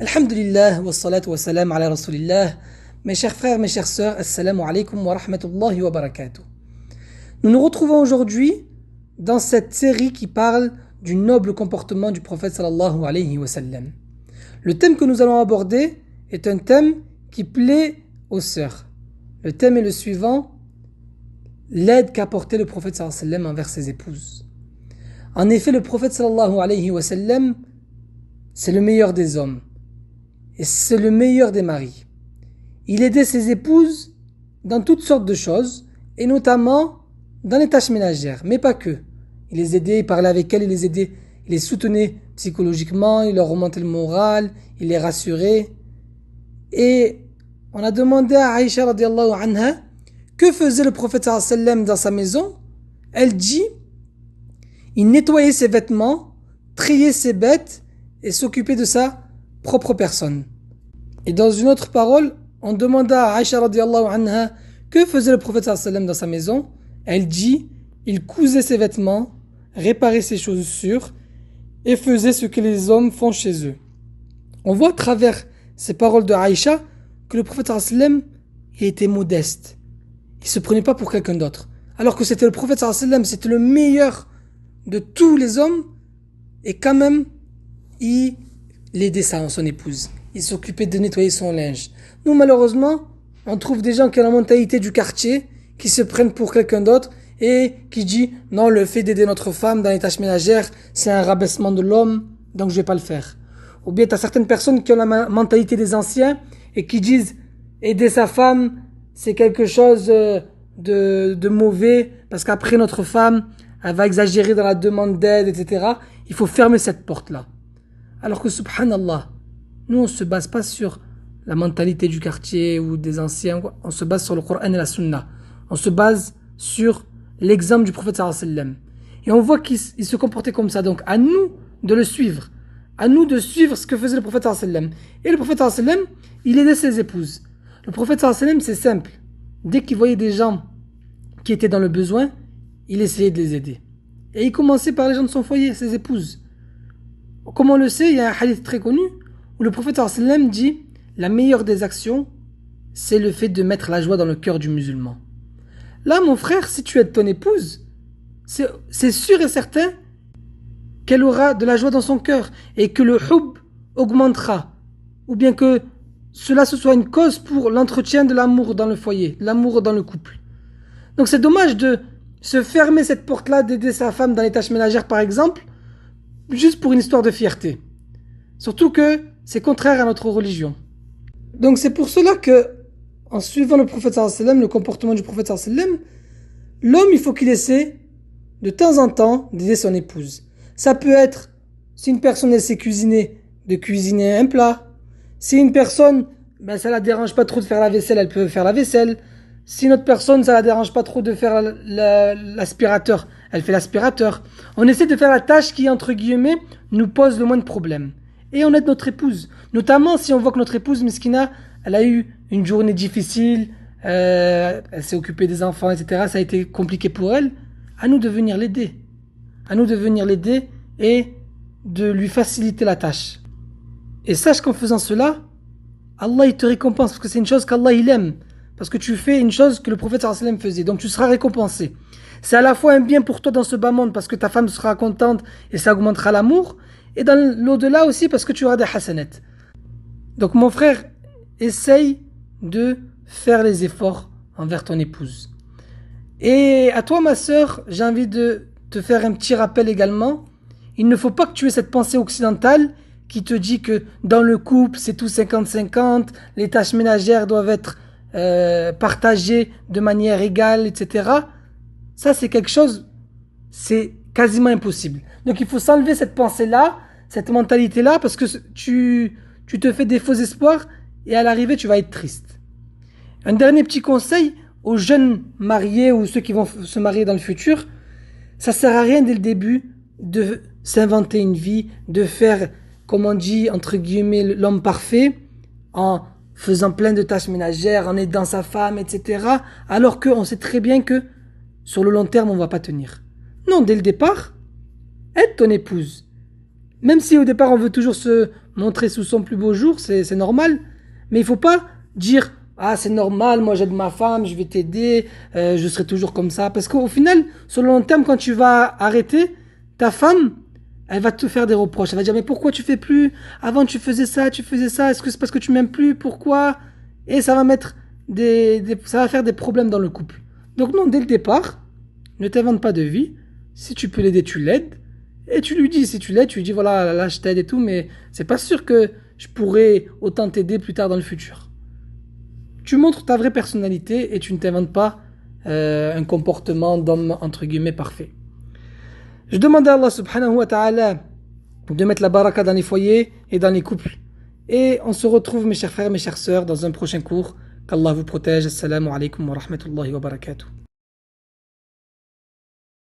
Alhamdulillah, wa salatu wa salam ala rasulillah. Mes chers frères, mes chères sœurs, assalamu alaikum wa rahmatullahi wa barakatuh. Nous nous retrouvons aujourd'hui dans cette série qui parle du noble comportement du prophète sallallahu alayhi wa sallam. Le thème que nous allons aborder est un thème qui plaît aux sœurs. Le thème est le suivant: l'aide qu'a apporté le prophète sallallahu alayhi wa sallam envers ses épouses. En effet, le prophète sallallahu alayhi wa sallam, c'est le meilleur des hommes. Et c'est le meilleur des maris. Il aidait ses épouses dans toutes sortes de choses, et notamment dans les tâches ménagères, mais pas que. Il les aidait, il parlait avec elles, il les aidait, il les soutenait psychologiquement, il leur remontait le moral, il les rassurait. Et on a demandé à Aïcha radiallahu anha que faisait le prophète sallallahu alayhi wa sallam dans sa maison. Elle dit: il nettoyait ses vêtements, triait ses bêtes et s'occupait de sa propre personne. Et dans une autre parole, on demanda à Aïcha radiallahu anha que faisait le prophète sallallahu alayhi wa sallam dans sa maison. Elle dit: il cousait ses vêtements, réparait ses chaussures et faisait ce que les hommes font chez eux. On voit à travers ces paroles de Aïcha que le prophète sallallahu alayhi wa sallam était modeste. Il se prenait pas pour quelqu'un d'autre. Alors que c'était le prophète sallallahu alayhi wa sallam, c'était le meilleur de tous les hommes, et quand même, il aidait son épouse. Il s'occupait de nettoyer son linge. Nous, malheureusement, on trouve des gens qui ont la mentalité du quartier, qui se prennent pour quelqu'un d'autre et qui disent: non, le fait d'aider notre femme dans les tâches ménagères, c'est un rabaissement de l'homme, donc je vais pas le faire. Ou bien tu as certaines personnes qui ont la mentalité des anciens et qui disent: aider sa femme, c'est quelque chose de mauvais, parce qu'après notre femme, elle va exagérer dans la demande d'aide, etc. Il faut fermer cette porte-là. Alors que subhanallah, nous on se base pas sur la mentalité du quartier ou des anciens, on se base sur le Coran et la Sunna. On se base sur l'exemple du prophète sallallahu alayhi wa sallam. Et on voit qu'il se comportait comme ça. Donc à nous de le suivre. À nous de suivre ce que faisait le prophète sallallahu alayhi wa sallam. Et le prophète sallallahu alayhi wa sallam, il aidait ses épouses. Le prophète sallallahu alayhi wa sallam, c'est simple. Dès qu'il voyait des gens qui étaient dans le besoin, il essayait de les aider. Et il commençait par les gens de son foyer, ses épouses. Comme on le sait, il y a un hadith très connu où le prophète sallallahu alayhi wa sallam dit: la meilleure des actions, c'est le fait de mettre la joie dans le cœur du musulman. Là, mon frère, si tu aides ton épouse, c'est sûr et certain qu'elle aura de la joie dans son cœur et que le hub augmentera. Ou bien que cela ce soit une cause pour l'entretien de l'amour dans le foyer, l'amour dans le couple. Donc c'est dommage de se fermer cette porte-là d'aider sa femme dans les tâches ménagères, par exemple, juste pour une histoire de fierté. Surtout que c'est contraire à notre religion. Donc c'est pour cela que, en suivant le prophète sallallahu alayhi wa sallam, le comportement du prophète sallallahu alayhi wa sallam, l'homme, il faut qu'il essaie de temps en temps d'aider son épouse. Ça peut être, si une personne elle sait cuisiner, de cuisiner un plat. Si une personne, ça la dérange pas trop de faire la vaisselle, elle peut faire la vaisselle. Si une autre personne, ça la dérange pas trop de faire l'aspirateur, elle fait l'aspirateur. On essaie de faire la tâche qui, entre guillemets, nous pose le moins de problèmes. Et on aide notre épouse. Notamment si on voit que notre épouse, Miskina, elle a eu une journée difficile, elle s'est occupée des enfants, etc. Ça a été compliqué pour elle. À nous de venir l'aider. À nous de venir l'aider et de lui faciliter la tâche. Et sache qu'en faisant cela, Allah il te récompense, parce que c'est une chose qu'Allah il aime. Parce que tu fais une chose que le prophète sallallahu alayhi wa sallam faisait. Donc tu seras récompensé. C'est à la fois un bien pour toi dans ce bas monde, parce que ta femme sera contente et ça augmentera l'amour. Et dans l'au-delà aussi, parce que tu auras des hasanats. Donc mon frère, essaye de faire les efforts envers ton épouse. Et à toi ma sœur, j'ai envie de te faire un petit rappel également. Il ne faut pas que tu aies cette pensée occidentale qui te dit que dans le couple c'est tout 50-50, les tâches ménagères doivent être partagées de manière égale, etc. Ça c'est quelque chose, c'est quasiment impossible. Donc il faut s'enlever cette pensée-là, cette mentalité-là, parce que tu te fais des faux espoirs et à l'arrivée tu vas être triste. Un dernier petit conseil aux jeunes mariés ou ceux qui vont se marier dans le futur: ça sert à rien dès le début de s'inventer une vie, de faire, comme on dit, entre guillemets, l'homme parfait, en faisant plein de tâches ménagères, en aidant sa femme, etc. Alors qu'on sait très bien que sur le long terme, on ne va pas tenir. Non, dès le départ, aide ton épouse. Même si au départ on veut toujours se montrer sous son plus beau jour, c'est normal. Mais il faut pas dire ah c'est normal, moi j'aide ma femme, je vais t'aider, je serai toujours comme ça. Parce qu'au final, sur le long terme, quand tu vas arrêter, ta femme, elle va te faire des reproches. Elle va dire mais pourquoi tu fais plus? Avant tu faisais ça, est-ce que c'est parce que tu m'aimes plus? Pourquoi? Et ça va mettre ça va faire des problèmes dans le couple. Donc non, dès le départ, ne t'invente pas de vie. Si tu peux l'aider, tu l'aides. Et tu lui dis, si tu l'aides, tu lui dis voilà, là je t'aide et tout, mais c'est pas sûr que je pourrais autant t'aider plus tard dans le futur. Tu montres ta vraie personnalité et tu ne t'inventes pas un comportement d'homme entre guillemets parfait. Je demande à Allah subhanahu wa ta'ala de mettre la baraka dans les foyers et dans les couples. Et on se retrouve mes chers frères et mes chères sœurs dans un prochain cours. Qu'Allah vous protège. Assalamu alaikum wa rahmatullahi wa barakatuh.